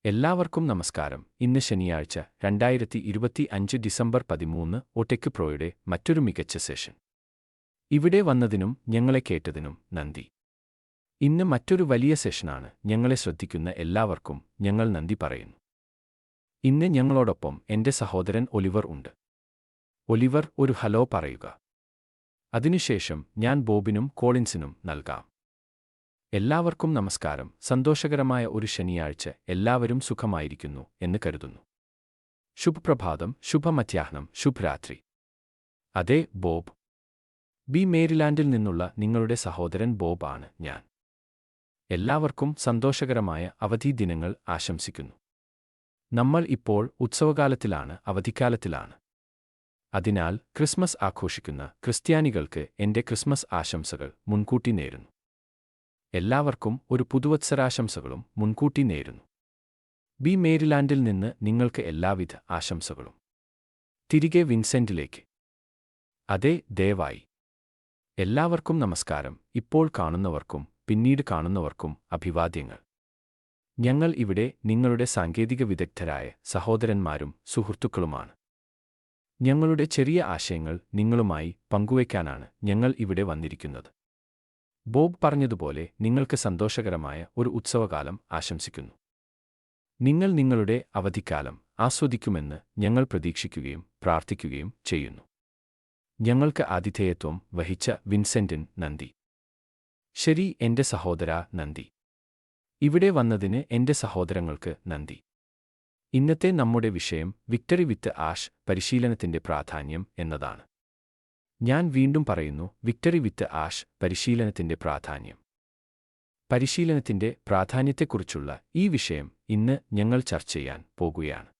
എല്ലാവർക്കും നമസ്കാരം. ഇന്ന് ശനിയാഴ്ച 2025 ഡിസംബർ 13 ഒടെക് പ്രോയുടെ മറ്റൊരു മികച്ച സെഷൻ. ഇവിടെ വന്നതിനും ഞങ്ങളെ കേട്ടതിനും നന്ദി. ഇന്ന് മറ്റൊരു വലിയ സെഷനാണ്. ഞങ്ങളെ ശ്രദ്ധിക്കുന്ന എല്ലാവർക്കും ഞങ്ങൾ നന്ദി പറയുന്നു. ഇന്ന് ഞങ്ങളോടൊപ്പം എൻ്റെ സഹോദരൻ ഒലിവർ ഉണ്ട്. ഒലിവർ, ഒരു ഹലോ പറയുക. അതിനുശേഷം ഞാൻ ബോബിനും കോളിൻസിനും നൽകാം. എല്ലാവർക്കും നമസ്കാരം. സന്തോഷകരമായ ഒരു ശനിയാഴ്ച. എല്ലാവരും സുഖമായിരിക്കുന്നു എന്ന് കരുതുന്നു. ശുഭപ്രഭാതം, ശുഭമധ്യാഹ്നം, ശുഭരാത്രി. അതെ, ബോബ്. മേരിലാൻഡിൽ നിന്നുള്ള നിങ്ങളുടെ സഹോദരൻ ബോബ് ആണ് ഞാൻ. എല്ലാവർക്കും സന്തോഷകരമായ അവധി ദിനങ്ങൾ ആശംസിക്കുന്നു. നമ്മൾ ഇപ്പോൾ ഉത്സവകാലത്തിലാണ്, അവധിക്കാലത്തിലാണ്. അതിനാൽ ക്രിസ്മസ് ആഘോഷിക്കുന്ന ക്രിസ്ത്യാനികൾക്ക് എൻ്റെ ക്രിസ്മസ് ആശംസകൾ മുൻകൂട്ടി നേരുന്നു. എല്ലാവർക്കും ഒരു പുതുവത്സരാശംസകളും മുൻകൂട്ടി നേരുന്നു. മേരിലാൻഡിൽ നിന്ന് നിങ്ങൾക്ക് എല്ലാവിധ ആശംസകളും. തിരികെ വിൻസെന്റിലേക്ക്. അതെ, ദയവായി. എല്ലാവർക്കും നമസ്കാരം. ഇപ്പോൾ കാണുന്നവർക്കും പിന്നീട് കാണുന്നവർക്കും അഭിവാദ്യങ്ങൾ. ഞങ്ങൾ ഇവിടെ നിങ്ങളുടെ സാങ്കേതിക വിദഗ്ധരായ സഹോദരന്മാരും സുഹൃത്തുക്കളുമാണ്. ഞങ്ങളുടെ ചെറിയ ആശയങ്ങൾ നിങ്ങളുമായി പങ്കുവയ്ക്കാനാണ് ഞങ്ങൾ ഇവിടെ വന്നിരിക്കുന്നത്. ബോബ് പറഞ്ഞതുപോലെ നിങ്ങൾക്ക് സന്തോഷകരമായ ഒരു ഉത്സവകാലം ആശംസിക്കുന്നു. നിങ്ങൾ നിങ്ങളുടെ അവധിക്കാലം ആസ്വദിക്കുമെന്ന് ഞങ്ങൾ പ്രതീക്ഷിക്കുകയും പ്രാർത്ഥിക്കുകയും ചെയ്യുന്നു. ഞങ്ങൾക്ക് ആതിഥേയത്വം വഹിച്ച വിൻസെന്റിന് നന്ദി. ശരി, എൻ്റെ സഹോദരാ, നന്ദി. ഇവിടെ വന്നതിന് എൻ്റെ സഹോദരങ്ങൾക്ക് നന്ദി. ഇന്നത്തെ നമ്മുടെ വിഷയം വിക്ടറി വിത്ത് ആഷ്, പരിശീലനത്തിൻ്റെ പ്രാധാന്യം എന്നതാണ്. ഞാൻ വീണ്ടും പറയുന്നു, വിക്ടറി വിത്ത് ആഷ്, പരിശീലനത്തിൻ്റെ പ്രാധാന്യം. പരിശീലനത്തിൻ്റെ പ്രാധാന്യത്തെക്കുറിച്ചുള്ള ഈ വിഷയം ഇന്ന് ഞങ്ങൾ ചർച്ച ചെയ്യാൻ പോകുകയാണ്.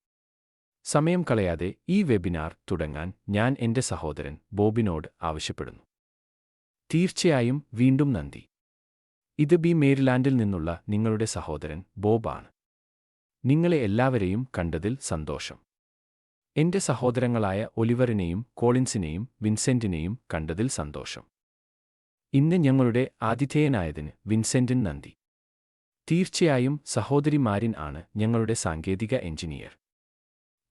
സമയം കളയാതെ ഈ വെബിനാർ തുടങ്ങാൻ ഞാൻ എൻ്റെ സഹോദരൻ ബോബിനോട് ആവശ്യപ്പെടുന്നു. തീർച്ചയായും വീണ്ടും നന്ദി. ഇത് മേരിലാൻഡിൽ നിന്നുള്ള നിങ്ങളുടെ സഹോദരൻ ബോബ് ആണ്. നിങ്ങളെ എല്ലാവരെയും കണ്ടതിൽ സന്തോഷം. എൻ്റെ സഹോദരങ്ങളായ ഒലിവറിനെയും കോളിൻസിനെയും വിൻസെന്റിനെയും കണ്ടതിൽ സന്തോഷം. ഇന്ന് ഞങ്ങളുടെ ആതിഥേയനായതിന് വിൻസെന്റിന് നന്ദി. തീർച്ചയായും സഹോദരി മാരിൻ ആണ് ഞങ്ങളുടെ സാങ്കേതിക എഞ്ചിനീയർ.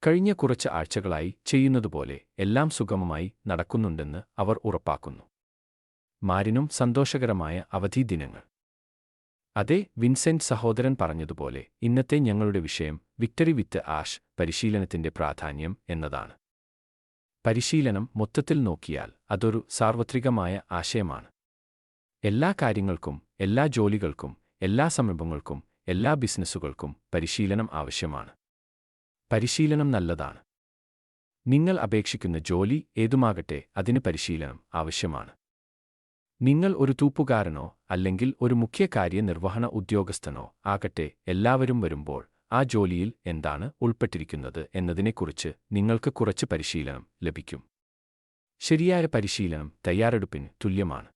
കഴിഞ്ഞ കുറച്ച് ആഴ്ചകളായി ചെയ്യുന്നതുപോലെ എല്ലാം സുഗമമായി നടക്കുന്നുണ്ടെന്ന് അവർ ഉറപ്പാക്കുന്നു. മാരിനും സന്തോഷകരമായ അവധി ദിനങ്ങൾ. അതെ, വിൻസെന്റ് സഹോദരൻ പറഞ്ഞതുപോലെ ഇന്നത്തെ ഞങ്ങളുടെ വിഷയം വിക്ടറി വിത്ത് ആഷ്, പരിശീലനത്തിൻ്റെ പ്രാധാന്യം എന്നതാണ്. പരിശീലനം മൊത്തത്തിൽ നോക്കിയാൽ അതൊരു സാർവത്രികമായ ആശയമാണ്. എല്ലാ കാര്യങ്ങൾക്കും, എല്ലാ ജോലികൾക്കും, എല്ലാ സംരംഭങ്ങൾക്കും, എല്ലാ ബിസിനസ്സുകൾക്കും പരിശീലനം ആവശ്യമാണ്. പരിശീലനം നല്ലതാണ്. നിങ്ങൾ അപേക്ഷിക്കുന്ന ജോലി ഏതുമാകട്ടെ, അതിന് പരിശീലനം ആവശ്യമാണ്. നിങ്ങൾ ഒരു തൂപ്പുകാരനോ അല്ലെങ്കിൽ ഒരു മുഖ്യ കാര്യനിർവഹണ ഉദ്യോഗസ്ഥനോ ആകട്ടെ, എല്ലാവരും വരുമ്പോൾ ആ ജോലിയിൽ എന്താണ് ഉൾപ്പെട്ടിരിക്കുന്നത് എന്നതിനെക്കുറിച്ച് നിങ്ങൾക്ക് കുറച്ച് പരിശീലനം ലഭിക്കും. ശരിയായ പരിശീലനം തയ്യാറെടുപ്പിന് തുല്യമാണ്.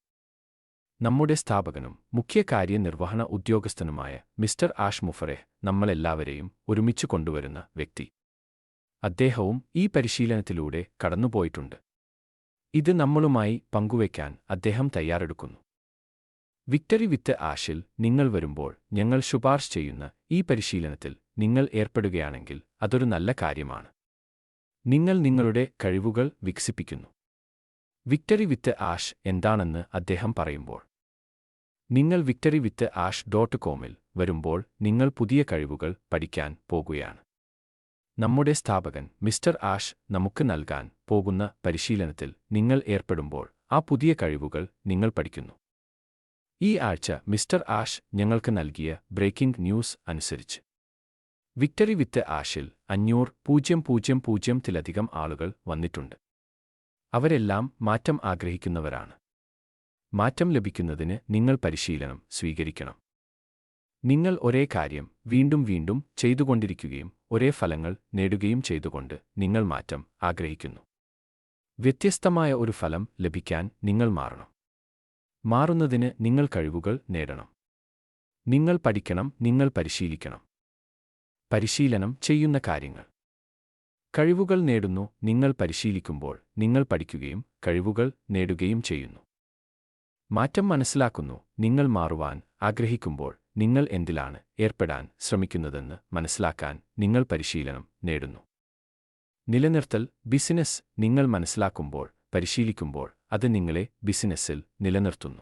നമ്മുടെ സ്ഥാപകനും മുഖ്യ കാര്യനിർവഹണ ഉദ്യോഗസ്ഥനുമായ മിസ്റ്റർ ആഷ് മുഫറെഹ് നമ്മളെല്ലാവരെയും ഒരുമിച്ച് കൊണ്ടുവരുന്ന വ്യക്തി. അദ്ദേഹവും ഈ പരിശീലനത്തിലൂടെ കടന്നുപോയിട്ടുണ്ട്. ഇത് നമ്മളുമായി പങ്കുവയ്ക്കാൻ അദ്ദേഹം തയ്യാറെടുക്കുന്നു. വിക്ടറി വിത്ത് ആഷിൽ നിങ്ങൾ വരുമ്പോൾ ഞങ്ങൾ ശുപാർശ ചെയ്യുന്ന ഈ പരിശീലനത്തിൽ നിങ്ങൾ ഏർപ്പെടുകയാണെങ്കിൽ അതൊരു നല്ല കാര്യമാണ്. നിങ്ങൾ നിങ്ങളുടെ കഴിവുകൾ വികസിപ്പിക്കുന്നു. വിക്ടറി വിത്ത് ആഷ് എന്താണെന്ന് അദ്ദേഹം പറയുമ്പോൾ, നിങ്ങൾ വിക്ടറി വിത്ത് ആഷ് .comൽ വരുമ്പോൾ നിങ്ങൾ പുതിയ കഴിവുകൾ പഠിക്കാൻ പോകുകയാണ്. നമ്മുടെ സ്ഥാപകൻ മിസ്റ്റർ ആഷ് നമുക്ക് നൽകാൻ പോകുന്ന പരിശീലനത്തിൽ നിങ്ങൾ ഏർപ്പെടുമ്പോൾ ആ പുതിയ കഴിവുകൾ നിങ്ങൾ പഠിക്കുന്നു. ഈ ആഴ്ച മിസ്റ്റർ ആഷ് ഞങ്ങൾക്ക് നൽകിയ ബ്രേക്കിംഗ് ന്യൂസ് അനുസരിച്ച് വിക്ടറി വിത്ത് ആഷിൽ 500,000-ത്തിലധികം ആളുകൾ വന്നിട്ടുണ്ട്. അവരെല്ലാം മാറ്റം ആഗ്രഹിക്കുന്നവരാണ്. മാറ്റം ലഭിക്കുന്നതിന് നിങ്ങൾ പരിശീലനം സ്വീകരിക്കണം. നിങ്ങൾ ഒരേ കാര്യം വീണ്ടും വീണ്ടും ചെയ്തുകൊണ്ടിരിക്കുകയും ഒരേ ഫലങ്ങൾ നേടുകയും ചെയ്തുകൊണ്ട് നിങ്ങൾ മാറ്റം ആഗ്രഹിക്കുന്നു. വ്യത്യസ്തമായ ഒരു ഫലം ലഭിക്കാൻ നിങ്ങൾ മാറണം. മാറുന്നതിന് നിങ്ങൾ കഴിവുകൾ നേടണം. നിങ്ങൾ പഠിക്കണം, നിങ്ങൾ പരിശീലിക്കണം. പരിശീലനം ചെയ്യുന്ന കാര്യങ്ങൾ. കഴിവുകൾ നേടുന്നു. നിങ്ങൾ പരിശീലിക്കുമ്പോൾ നിങ്ങൾ പഠിക്കുകയും കഴിവുകൾ നേടുകയും ചെയ്യുന്നു. മാറ്റം മനസ്സിലാക്കുന്നു. നിങ്ങൾ മാറുവാൻ ആഗ്രഹിക്കുമ്പോൾ നിങ്ങൾ എന്തിലാണ് ഏർപ്പെടാൻ ശ്രമിക്കുന്നതെന്ന് മനസ്സിലാക്കാൻ നിങ്ങൾ പരിശീലനം നേടുന്നു. നിലനിർത്തൽ ബിസിനസ് നിങ്ങൾ മനസ്സിലാക്കുമ്പോൾ, പരിശീലിക്കുമ്പോൾ അത് നിങ്ങളെ ബിസിനസ്സിൽ നിലനിർത്തുന്നു.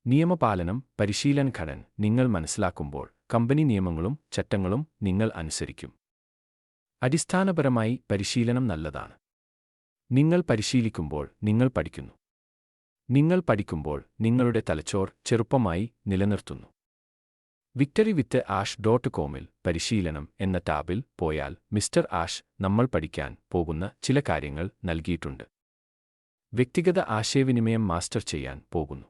നിയമപാലനം പരിശീലന ഘടന നിങ്ങൾ മനസ്സിലാക്കുമ്പോൾ കമ്പനി നിയമങ്ങളും ചട്ടങ്ങളും നിങ്ങൾ അനുസരിക്കും. അടിസ്ഥാനപരമായി പരിശീലനം നല്ലതാണ്. നിങ്ങൾ പരിശീലിക്കുമ്പോൾ നിങ്ങൾ പഠിക്കുന്നു. നിങ്ങൾ പഠിക്കുമ്പോൾ നിങ്ങളുടെ തലച്ചോർ ചെറുപ്പമായി നിലനിർത്തുന്നു. victory-with-ash.comൽ പരിശീലനം എന്ന ടാബിൽ പോയാൽ മിസ്റ്റർ ആഷ് നമ്മൾ പഠിക്കാൻ പോകുന്ന ചില കാര്യങ്ങൾ നൽകിയിട്ടുണ്ട്. വ്യക്തിഗത ആശയവിനിമയം മാസ്റ്റർ ചെയ്യാൻ പോകുന്നു.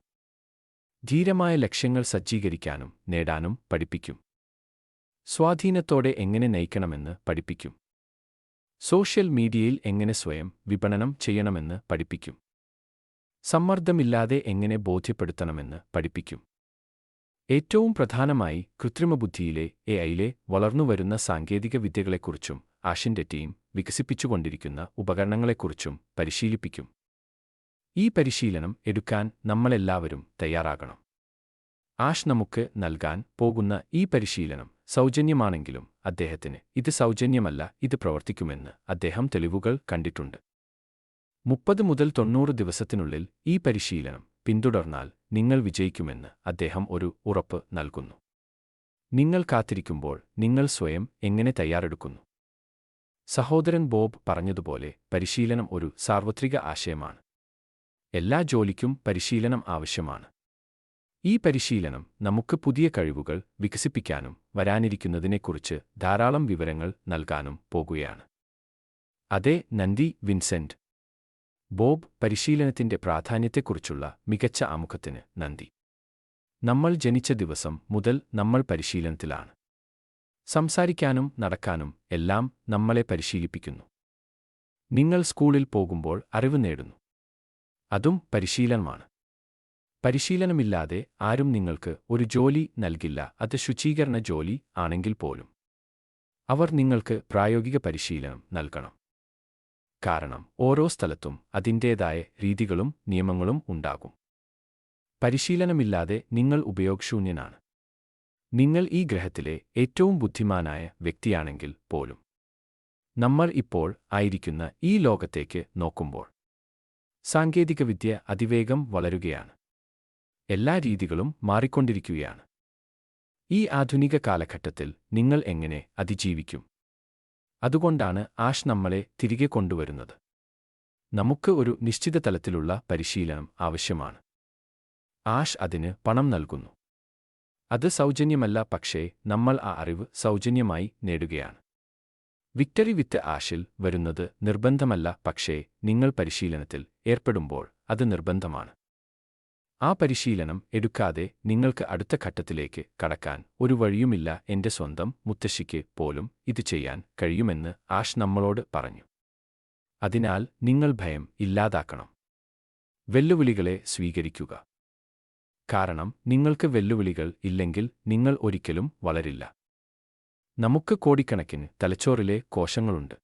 ധീരമായ ലക്ഷ്യങ്ങൾ സജ്ജീകരിക്കാനും നേടാനും പഠിപ്പിക്കും. സ്വാധീനത്തോടെ എങ്ങനെ നയിക്കണമെന്ന് പഠിപ്പിക്കും. സോഷ്യൽ മീഡിയയിൽ എങ്ങനെ സ്വയം വിപണനം ചെയ്യണമെന്ന് പഠിപ്പിക്കും. സമ്മർദ്ദമില്ലാതെ എങ്ങനെ ബോധ്യപ്പെടുത്തണമെന്ന് പഠിപ്പിക്കും. ഏറ്റവും പ്രധാനമായി കൃത്രിമബുദ്ധിയിലെ എഐയിലെ വളർന്നുവരുന്ന സാങ്കേതിക വിദ്യകളെക്കുറിച്ചും ആഷിന്റെ ടീം വികസിപ്പിച്ചുകൊണ്ടിരിക്കുന്ന ഉപകരണങ്ങളെക്കുറിച്ചും പരിശീലിപ്പിക്കും. ഈ പരിശീലനം എടുക്കാൻ നമ്മളെല്ലാവരും തയ്യാറാകണം. ആഷ് നമുക്ക് നൽകാൻ പോകുന്ന ഈ പരിശീലനം സൗജന്യമാണെങ്കിലും അദ്ദേഹത്തിന് ഇത് സൗജന്യമല്ല, ഇത് പ്രവർത്തിക്കുമെന്ന് അദ്ദേഹം തെളിവുകൾ കണ്ടിട്ടുണ്ട്. 30 മുതൽ 90 ദിവസത്തിനുള്ളിൽ ഈ പരിശീലനം പിന്തുടർന്നാൽ നിങ്ങൾ വിജയിക്കുമെന്ന് അദ്ദേഹം ഒരു ഉറപ്പ് നൽകുന്നു. നിങ്ങൾ കാത്തിരിക്കുമ്പോൾ നിങ്ങൾ സ്വയം എങ്ങനെ തയ്യാറെടുക്കുന്നു? സഹോദരൻ ബോബ് പറഞ്ഞതുപോലെ പരിശീലനം ഒരു സാർവത്രിക ആശയമാണ്. എല്ലാ ജോലിക്കും പരിശീലനം ആവശ്യമാണ്. ഈ പരിശീലനം നമുക്ക് പുതിയ കഴിവുകൾ വികസിപ്പിക്കാനും വരാനിരിക്കുന്നതിനെക്കുറിച്ച് ധാരാളം വിവരങ്ങൾ നൽകാനും പോകുകയാണ്. അതെ, നന്ദി വിൻസെന്റ്. ബോബ്, പരിശീലനത്തിന്റെ പ്രാധാന്യത്തെക്കുറിച്ചുള്ള മികച്ച ആമുഖത്തിന് നന്ദി. നമ്മൾ ജനിച്ച ദിവസം മുതൽ നമ്മൾ പരിശീലനത്തിലാണ്. സംസാരിക്കാനും നടക്കാനും എല്ലാം നമ്മളെ പരിശീലിപ്പിക്കുന്നു. നിങ്ങൾ സ്കൂളിൽ പോകുമ്പോൾ അറിവ് നേടുന്നു. അതും പരിശീലനമാണ്. പരിശീലനമില്ലാതെ ആരും നിങ്ങൾക്ക് ഒരു ജോലി നൽകില്ല, അത് ശുചീകരണ ജോലി ആണെങ്കിൽ പോലും. അവർ നിങ്ങൾക്ക് പ്രായോഗിക പരിശീലനം നൽകണം. കാരണം ഓരോ സ്ഥലത്തും അതിൻ്റേതായ രീതികളും നിയമങ്ങളും ഉണ്ടാകും. പരിശീലനമില്ലാതെ നിങ്ങൾ ഉപയോഗശൂന്യനാണ്. നിങ്ങൾ ഈ ഗ്രഹത്തിലെ ഏറ്റവും ബുദ്ധിമാനായ വ്യക്തിയാണെങ്കിൽ പോലും. നമ്മൾ ഇപ്പോൾ ആയിരിക്കുന്ന ഈ ലോകത്തേക്ക് നോക്കുമ്പോൾ സാങ്കേതികവിദ്യ അതിവേഗം വളരുകയാണ്. എല്ലാ രീതികളും മാറിക്കൊണ്ടിരിക്കുകയാണ്. ഈ ആധുനിക കാലഘട്ടത്തിൽ നിങ്ങൾ എങ്ങനെ അതിജീവിക്കും? അതുകൊണ്ടാണ് ആഷ് നമ്മളെ തിരികെ കൊണ്ടുവരുന്നത്. നമുക്ക് ഒരു നിശ്ചിത തലത്തിലുള്ള പരിശീലനം ആവശ്യമാണ്. ആഷ് അതിന് പണം നൽകുന്നു. അത് സൗജന്യമല്ല, പക്ഷേ നമ്മൾ ആ അറിവ് സൗജന്യമായി നേടുകയാണ്. വിക്ടറി വിത്ത് ആഷിൽ വരുന്നത് നിർബന്ധമല്ല, പക്ഷേ നിങ്ങൾ പരിശീലനത്തിൽ ഏർപ്പെടുമ്പോൾ അത് നിർബന്ധമാണ്. ആ പരിശീലനം എടുക്കാതെ നിങ്ങൾക്ക് അടുത്ത ഘട്ടത്തിലേക്ക് കടക്കാൻ ഒരു വഴിയുമില്ല. എന്റെ സ്വന്തം മുത്തശ്ശിക്ക് പോലും ഇത് ചെയ്യാൻ കഴിയുമെന്ന് ആഷ് നമ്മളോട് പറഞ്ഞു. അതിനാൽ നിങ്ങൾ ഭയം ഇല്ലാതാക്കണം. വെല്ലുവിളികളെ സ്വീകരിക്കുക. കാരണം നിങ്ങൾക്ക് വെല്ലുവിളികൾ ഇല്ലെങ്കിൽ നിങ്ങൾ ഒരിക്കലും വളരില്ല. നമുക്ക് കോടിക്കണക്കിന് തലച്ചോറിലെ കോശങ്ങളുണ്ട്.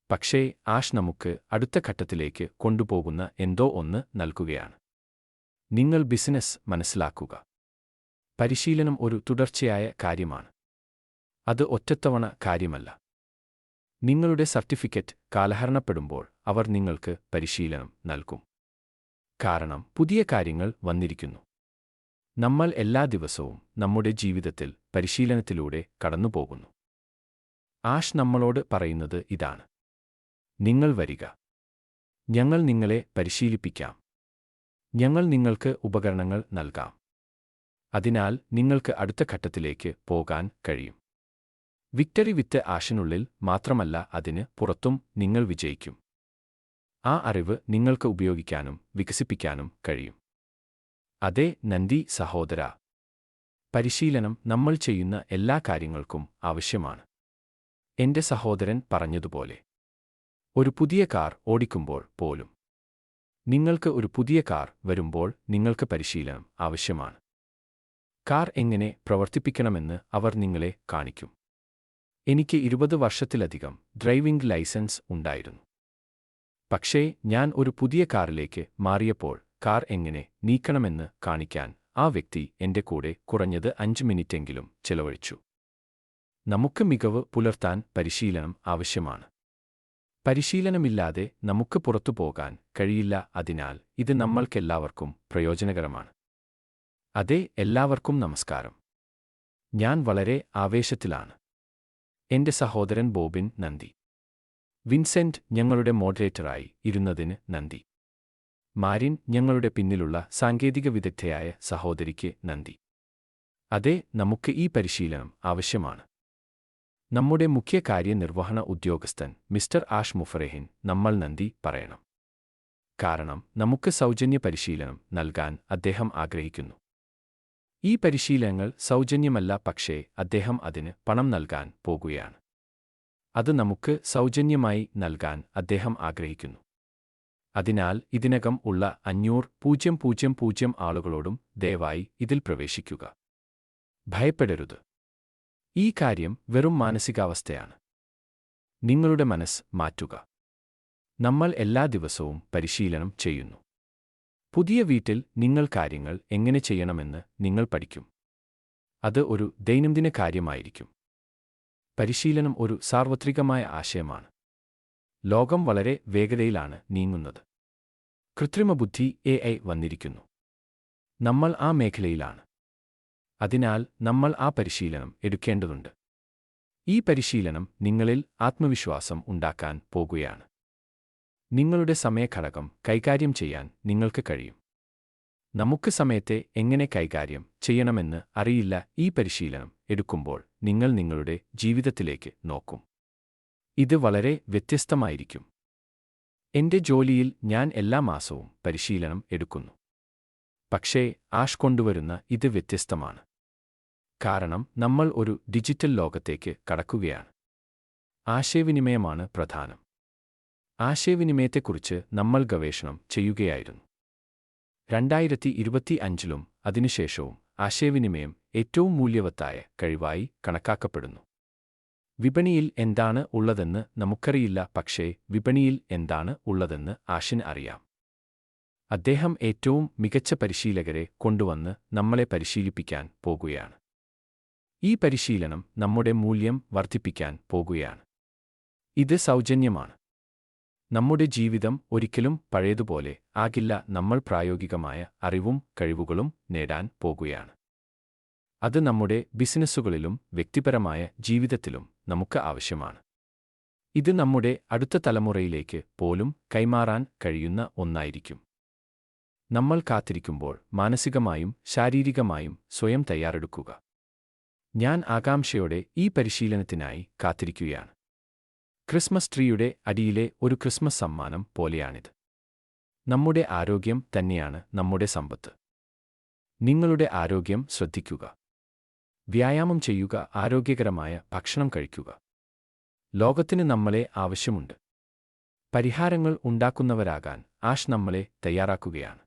പക്ഷേ ആഷ് നമുക്ക് അടുത്ത ഘട്ടത്തിലേക്ക് കൊണ്ടുപോകുന്ന എന്തോ ഒന്ന് നൽകുകയാണ്. നിങ്ങൾ ബിസിനസ് മനസ്സിലാക്കുക. പരിശീലനം ഒരു തുടർച്ചയായ കാര്യമാണ്. അത് ഒറ്റത്തവണ കാര്യമല്ല. നിങ്ങളുടെ സർട്ടിഫിക്കറ്റ് കാലഹരണപ്പെടുമ്പോൾ അവർ നിങ്ങൾക്ക് പരിശീലനം നൽകും. കാരണം പുതിയ കാര്യങ്ങൾ വന്നിരിക്കുന്നു. നമ്മൾ എല്ലാ ദിവസവും നമ്മുടെ ജീവിതത്തിൽ പരിശീലനത്തിലൂടെ കടന്നുപോകുന്നു. ആഷ് നമ്മളോട് പറയുന്നത് ഇതാണ്. നിങ്ങൾ വരിക. ഞങ്ങൾ നിങ്ങളെ പരിശീലിപ്പിക്കാം. ഞങ്ങൾ നിങ്ങൾക്ക് ഉപകരണങ്ങൾ നൽകാം. അതിനാൽ നിങ്ങൾക്ക് അടുത്ത ഘട്ടത്തിലേക്ക് പോകാൻ കഴിയും. വിക്ടറി വിത്ത് ആഷിനുള്ളിൽ മാത്രമല്ല, അതിന് പുറത്തും നിങ്ങൾ വിജയിക്കും. ആ അറിവ് നിങ്ങൾക്ക് ഉപയോഗിക്കാനും വികസിപ്പിക്കാനും കഴിയും. അതെ, നന്ദി സഹോദരാ. പരിശീലനം നമ്മൾ ചെയ്യുന്ന എല്ലാ കാര്യങ്ങൾക്കും ആവശ്യമാണ്. എന്റെ സഹോദരൻ പറഞ്ഞതുപോലെ, ഒരു പുതിയ കാർ ഓടിക്കുമ്പോൾ പോലും. നിങ്ങൾക്ക് ഒരു പുതിയ കാർ വരുമ്പോൾ നിങ്ങൾക്ക് പരിശീലനം ആവശ്യമാണ്. കാർ എങ്ങനെ പ്രവർത്തിപ്പിക്കണമെന്ന് അവർ നിങ്ങളെ കാണിക്കും. എനിക്ക് 20 വർഷത്തിലധികം ഡ്രൈവിംഗ് ലൈസൻസ് ഉണ്ടായിരുന്നു. പക്ഷേ ഞാൻ ഒരു പുതിയ കാറിലേക്ക് മാറിയപ്പോൾ കാർ എങ്ങനെ നീക്കണമെന്ന് കാണിക്കാൻ ആ വ്യക്തി എന്റെ കൂടെ കുറഞ്ഞത് 5 മിനിറ്റെങ്കിലും ചെലവഴിച്ചു. നമുക്ക് മികവ് പുലർത്താൻ പരിശീലനം ആവശ്യമാണ്. പരിശീലനമില്ലാതെ നമുക്ക് പുറത്തു പോകാൻ കഴിയില്ല. അതിനാൽ ഇത് നമ്മൾക്കെല്ലാവർക്കും പ്രയോജനകരമാണ്. അതെ, എല്ലാവർക്കും നമസ്കാരം. ഞാൻ വളരെ ആവേശത്തിലാണ്. എന്റെ സഹോദരൻ ബോബിൻ നന്ദി. വിൻസെന്റ് ഞങ്ങളുടെ മോഡറേറ്ററായി ഇരുന്നതിന് നന്ദി. മാരിൻ ഞങ്ങളുടെ പിന്നിലുള്ള സാങ്കേതിക വിദഗ്ധയായ സഹോദരിക്ക് നന്ദി. അതെ, നമുക്ക് ഈ പരിശീലനം ആവശ്യമാണ്. നമ്മുടെ മുഖ്യ കാര്യനിർവഹണ ഉദ്യോഗസ്ഥൻ മിസ്റ്റർ ആഷ് മുഫറേഹിൻ നമ്മൾ നന്ദി പറയണം. കാരണം നമുക്ക് സൗജന്യ പരിശീലനം നൽകാൻ അദ്ദേഹം ആഗ്രഹിക്കുന്നു. ഈ പരിശീലനങ്ങൾ സൗജന്യമല്ല, പക്ഷേ അദ്ദേഹം അതിന് പണം നൽകാൻ പോകുകയാണ്. അത് നമുക്ക് സൗജന്യമായി നൽകാൻ അദ്ദേഹം ആഗ്രഹിക്കുന്നു. അതിനാൽ ഇതിനകം ഉള്ള 500,000 ആളുകളോടും ദയവായി ഇതിൽ പ്രവേശിക്കുക. ഭയപ്പെടരുത്. ഈ കാര്യം വെറും മാനസികാവസ്ഥയാണ്. നിങ്ങളുടെ മനസ്സ് മാറ്റുക. നമ്മൾ എല്ലാ ദിവസവും പരിശീലനം ചെയ്യുന്നു. പുതിയ വീട്ടിൽ നിങ്ങൾ കാര്യങ്ങൾ എങ്ങനെ ചെയ്യണമെന്ന് നിങ്ങൾ പഠിക്കും. അത് ഒരു ദൈനംദിന കാര്യമായിരിക്കും. പരിശീലനം ഒരു സാർവത്രികമായ ആശയമാണ്. ലോകം വളരെ വേഗതയിലാണ് നീങ്ങുന്നത്. കൃത്രിമബുദ്ധി AI വന്നിരിക്കുന്നു. നമ്മൾ ആ മേഖലയിലാണ്. അതിനാൽ നമ്മൾ ആ പരിശീലനം എടുക്കേണ്ടതുണ്ട്. ഈ പരിശീലനം നിങ്ങളിൽ ആത്മവിശ്വാസം ഉണ്ടാക്കാൻ പോകുകയാണ്. നിങ്ങളുടെ സമയഘടകം കൈകാര്യം ചെയ്യാൻ നിങ്ങൾക്ക് കഴിയും. നമുക്ക് സമയത്തെ എങ്ങനെ കൈകാര്യം ചെയ്യണമെന്ന് അറിയില്ല. ഈ പരിശീലനം എടുക്കുമ്പോൾ നിങ്ങൾ നിങ്ങളുടെ ജീവിതത്തിലേക്ക് നോക്കും. ഇത് വളരെ വ്യത്യസ്തമായിരിക്കും. എന്റെ ജോലിയിൽ ഞാൻ എല്ലാ മാസവും പരിശീലനം എടുക്കുന്നു. പക്ഷേ ആഷ് കൊണ്ടുവരുന്ന ഇത് വ്യത്യസ്തമാണ്. കാരണം നമ്മൾ ഒരു ഡിജിറ്റൽ ലോകത്തേക്ക് കടക്കുകയാണ്. ആശയവിനിമയമാണ് പ്രധാനം. ആശയവിനിമയത്തെക്കുറിച്ച് നമ്മൾ ഗവേഷണം ചെയ്യുകയായിരുന്നു. 2025-ലും അതിനുശേഷവും ആശയവിനിമയം ഏറ്റവും മൂല്യവത്തായ കഴിവായി കണക്കാക്കപ്പെടുന്നു. വിപണിയിൽ എന്താണ് ഉള്ളതെന്ന് നമുക്കറിയില്ല, പക്ഷേ വിപണിയിൽ എന്താണ് ഉള്ളതെന്ന് ആഷിന് അറിയാം. അദ്ദേഹം ഏറ്റവും മികച്ച പരിശീലകരെ കൊണ്ടുവന്ന് നമ്മളെ പരിശീലിപ്പിക്കാൻ പോകുകയാണ്. ഈ പരിശീലനം നമ്മുടെ മൂല്യം വർദ്ധിപ്പിക്കാൻ പോകുകയാണ്. ഇത് സൗജന്യമാണ്. നമ്മുടെ ജീവിതം ഒരിക്കലും പഴയതുപോലെ ആകില്ല. നമ്മൾ പ്രായോഗികമായ അറിവും കഴിവുകളും നേടാൻ പോകുകയാണ്. അത് നമ്മുടെ ബിസിനസ്സുകളിലും വ്യക്തിപരമായ ജീവിതത്തിലും നമുക്ക് ആവശ്യമാണ്. ഇത് നമ്മുടെ അടുത്ത തലമുറയിലേക്ക് പോലും കൈമാറാൻ കഴിയുന്ന ഒന്നായിരിക്കും. നമ്മൾ കാത്തിരിക്കുമ്പോൾ മാനസികമായും ശാരീരികമായും സ്വയം തയ്യാറെടുക്കുക. ഞാൻ ആകാംക്ഷയോടെ ഈ പരിശീലനത്തിനായി കാത്തിരിക്കുകയാണ്. ക്രിസ്മസ് ട്രീയുടെ അടിയിലെ ഒരു ക്രിസ്മസ് സമ്മാനം പോലെയാണിത്. നമ്മുടെ ആരോഗ്യം തന്നെയാണ് നമ്മുടെ സമ്പത്ത്. നിങ്ങളുടെ ആരോഗ്യം ശ്രദ്ധിക്കുക. വ്യായാമം ചെയ്യുക, ആരോഗ്യകരമായ ഭക്ഷണം കഴിക്കുക. ലോകത്തിന് നമ്മളെ ആവശ്യമുണ്ട്. പരിഹാരങ്ങൾ ഉണ്ടാക്കുന്നവരാകാൻ ആഷ് നമ്മളെ തയ്യാറാക്കുകയാണ്.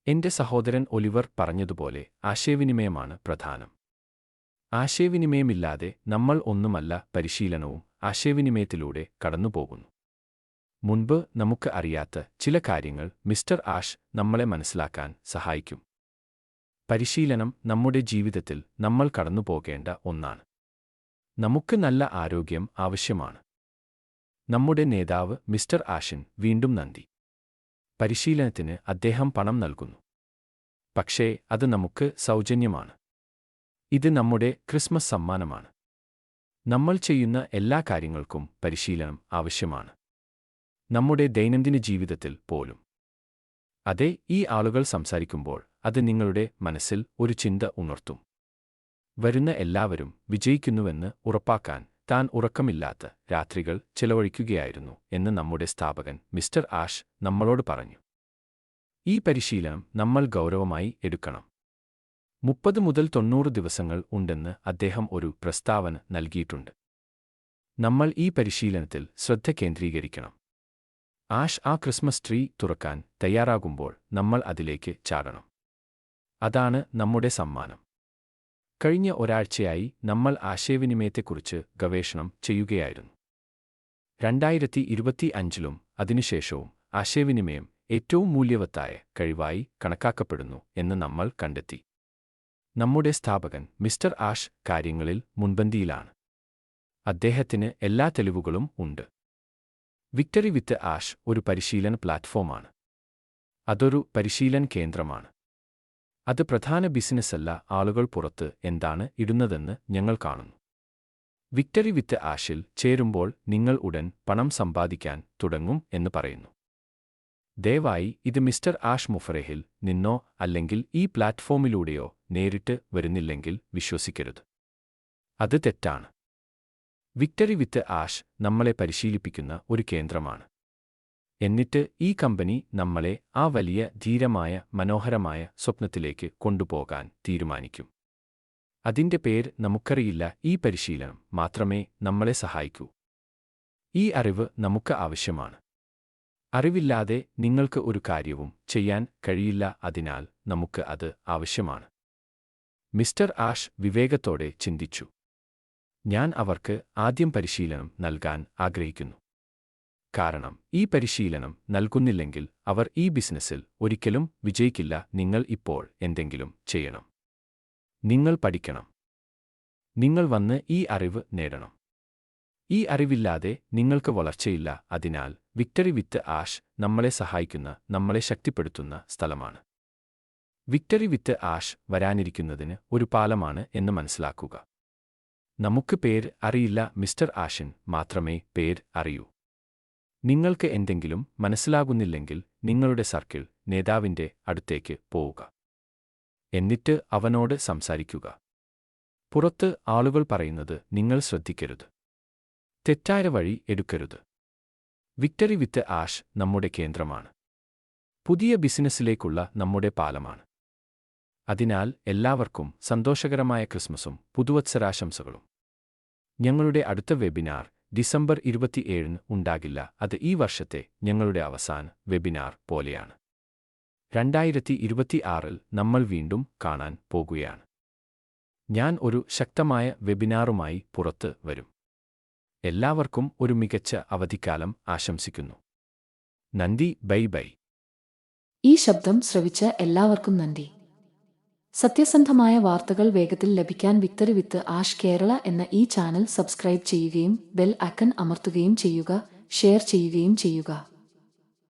എന്റെ സഹോദരൻ ഒലിവർ പറഞ്ഞതുപോലെ ആശയവിനിമയമാണ് പ്രധാനം. ആശയവിനിമയമില്ലാതെ നമ്മൾ ഒന്നുമല്ല. പരിശീലനവും ആശയവിനിമയത്തിലൂടെ കടന്നുപോകുന്നു. മുൻപ് നമുക്ക് അറിയാത്ത ചില കാര്യങ്ങൾ മിസ്റ്റർ ആഷ് നമ്മളെ മനസ്സിലാക്കാൻ സഹായിക്കും. പരിശീലനം നമ്മുടെ ജീവിതത്തിൽ നമ്മൾ കടന്നുപോകേണ്ട ഒന്നാണ്. നമുക്ക് നല്ല ആരോഗ്യം ആവശ്യമാണ്. നമ്മുടെ നേതാവ് മിസ്റ്റർ ആഷിന് വീണ്ടും നന്ദി. പരിശീലനത്തിന് അദ്ദേഹം പണം നൽകുന്നു. പക്ഷേ അത് നമുക്ക് സൗജന്യമാണ്. ഇത് നമ്മുടെ ക്രിസ്മസ് സമ്മാനമാണ്. നമ്മൾ ചെയ്യുന്ന എല്ലാ കാര്യങ്ങൾക്കും പരിശീലനം ആവശ്യമാണ്. നമ്മുടെ ദൈനംദിന ജീവിതത്തിൽ പോലും. അതെ, ഈ ആളുകൾ സംസാരിക്കുമ്പോൾ അത് നിങ്ങളുടെ മനസ്സിൽ ഒരു ചിന്ത ഉണർത്തും. വരുന്ന എല്ലാവരും വിജയിക്കുന്നുവെന്ന് ഉറപ്പാക്കാൻ താൻ ഉറക്കമില്ലാത്ത രാത്രികൾ ചെലവഴിക്കുകയായിരുന്നു എന്ന് നമ്മുടെ സ്ഥാപകൻ മിസ്റ്റർ ആഷ് നമ്മളോട് പറഞ്ഞു. ഈ പരിശീലനം നമ്മൾ ഗൗരവമായി എടുക്കണം. 30 മുതൽ 90 ദിവസങ്ങൾ ഉണ്ടെന്ന് അദ്ദേഹം ഒരു പ്രസ്താവന നൽകിയിട്ടുണ്ട്. നമ്മൾ ഈ പരിശീലനത്തിൽ ശ്രദ്ധ കേന്ദ്രീകരിക്കണം. ആഷ് ആ ക്രിസ്മസ് ട്രീ തുറക്കാൻ തയ്യാറാകുമ്പോൾ നമ്മൾ അതിലേക്ക് ചാടണം. അതാണ് നമ്മുടെ സമ്മാനം. കഴിഞ്ഞ ഒരാഴ്ചയായി നമ്മൾ ആശയവിനിമയത്തെക്കുറിച്ച് ഗവേഷണം ചെയ്യുകയായിരുന്നു. 2025-ലും അതിനുശേഷവും ആശയവിനിമയം ഏറ്റവും മൂല്യവത്തായ കഴിവായി കണക്കാക്കപ്പെടുന്നു എന്ന് നമ്മൾ കണ്ടെത്തി. നമ്മുടെ സ്ഥാപകൻ മിസ്റ്റർ ആഷ് കാര്യങ്ങളിൽ മുൻപന്തിയിലാണ്. അദ്ദേഹത്തിന് എല്ലാ തെളിവുകളും ഉണ്ട്. വിക്ടറി വിത്ത് ആഷ് ഒരു പരിശീലന പ്ലാറ്റ്ഫോമാണ്. അതൊരു പരിശീലന കേന്ദ്രമാണ്. അത് പ്രധാന ബിസിനസ്സല്ല, ആളുകൾ പുറത്ത് എന്താണ് ഇടുന്നതെന്ന് ഞങ്ങൾ കാണുന്നു. വിക്ടറി വിത്ത് ആഷിൽ ചേരുമ്പോൾ നിങ്ങൾ ഉടൻ പണം സമ്പാദിക്കാൻ തുടങ്ങും എന്ന് പറയുന്നു. ദയവായി ഇത് മിസ്റ്റർ ആഷ് മുഫറേഹിൽ നിന്നോ അല്ലെങ്കിൽ ഈ പ്ലാറ്റ്ഫോമിലൂടെയോ നേരിട്ട് വരുന്നില്ലെങ്കിൽ വിശ്വസിക്കരുത്. അത് തെറ്റാണ്. വിക്ടറി വിത്ത് ആഷ് നമ്മളെ പരിശീലിപ്പിക്കുന്ന ഒരു കേന്ദ്രമാണ്. എന്നിട്ട് ഈ കമ്പനി നമ്മളെ ആ വലിയ ധീരമായ മനോഹരമായ സ്വപ്നത്തിലേക്ക് കൊണ്ടുപോകാൻ തീരുമാനിക്കും. അതിന്റെ പേര് നമുക്കറിയില്ല. ഈ പരിശീലനം മാത്രമേ നമ്മളെ സഹായിക്കൂ. ഈ അറിവ് നമുക്ക് ആവശ്യമാണ്. അറിവില്ലാതെ നിങ്ങൾക്ക് ഒരു കാര്യവും ചെയ്യാൻ കഴിയില്ല. അതിനാൽ നമുക്ക് അത് ആവശ്യമാണ്. മിസ്റ്റർ ആഷ് വിവേകത്തോടെ ചിന്തിച്ചു. ഞാൻ അവർക്ക് ആദ്യം പരിശീലനം നൽകാൻ ആഗ്രഹിക്കുന്നു. കാരണം ഈ പരിശീലനം നൽകുന്നില്ലെങ്കിൽ അവർ ഈ ബിസിനസ്സിൽ ഒരിക്കലും വിജയിക്കില്ല. നിങ്ങൾ ഇപ്പോൾ എന്തെങ്കിലും ചെയ്യണം. നിങ്ങൾ പഠിക്കണം. നിങ്ങൾ വന്ന് ഈ അറിവ് നേടണം. ഈ അറിവില്ലാതെ നിങ്ങൾക്ക് വളർച്ചയില്ല. അതിനാൽ വിക്ടറി വിത്ത് ആഷ് നമ്മളെ സഹായിക്കുന്ന, നമ്മളെ ശക്തിപ്പെടുത്തുന്ന സ്ഥലമാണ്. വിക്ടറി വിത്ത് ആഷ് വരാനിരിക്കുന്നതിന് ഒരു പാലമാണ് എന്ന് മനസ്സിലാക്കുക. നമുക്ക് പേര് അറിയില്ല. മിസ്റ്റർ ആഷിന് മാത്രമേ പേര് അറിയൂ. നിങ്ങൾക്ക് എന്തെങ്കിലും മനസ്സിലാകുന്നില്ലെങ്കിൽ നിങ്ങളുടെ സർക്കിൾ നേതാവിന്റെ അടുത്തേക്ക് പോവുക. എന്നിട്ട് അവനോട് സംസാരിക്കുക. പുറത്ത് ആളുകൾ പറയുന്നത് നിങ്ങൾ ശ്രദ്ധിക്കരുത്. തെറ്റായ വഴി എടുക്കരുത്. വിക്ടറി വിത്ത് ആഷ് നമ്മുടെ കേന്ദ്രമാണ്. പുതിയ ബിസിനസ്സിലേക്കുള്ള നമ്മുടെ പാലമാണ്. അതിനാൽ എല്ലാവർക്കും സന്തോഷകരമായ ക്രിസ്മസും പുതുവത്സരാശംസകളും. ഞങ്ങളുടെ അടുത്ത വെബിനാർ ഡിസംബർ 27 ഉണ്ടാകില്ല. അത് ഈ വർഷത്തെ ഞങ്ങളുടെ അവസാന വെബിനാർ പോലെയാണ്. 2026 നമ്മൾ വീണ്ടും കാണാൻ പോകുകയാണ്. ഞാൻ ഒരു ശക്തമായ വെബിനാറുമായി പുറത്ത് വരും. എല്ലാവർക്കും ഒരു മികച്ച അവധിക്കാലം ആശംസിക്കുന്നു. നന്ദി. Bye bye. ഈ ശബ്ദം ശ്രവിച്ച എല്ലാവർക്കും നന്ദി. സത്യസന്ധമായ വാർത്തകൾ വേഗത്തിൽ ലഭിക്കാൻ വിക്ടറി വിത്ത് ആഷ് കേരള എന്ന ഈ ചാനൽ സബ്സ്ക്രൈബ് ചെയ്യുകയും ബെൽ ഐക്കൺ അമർത്തുകയും ചെയ്യുക. ഷെയർ ചെയ്യുകയും ചെയ്യുക.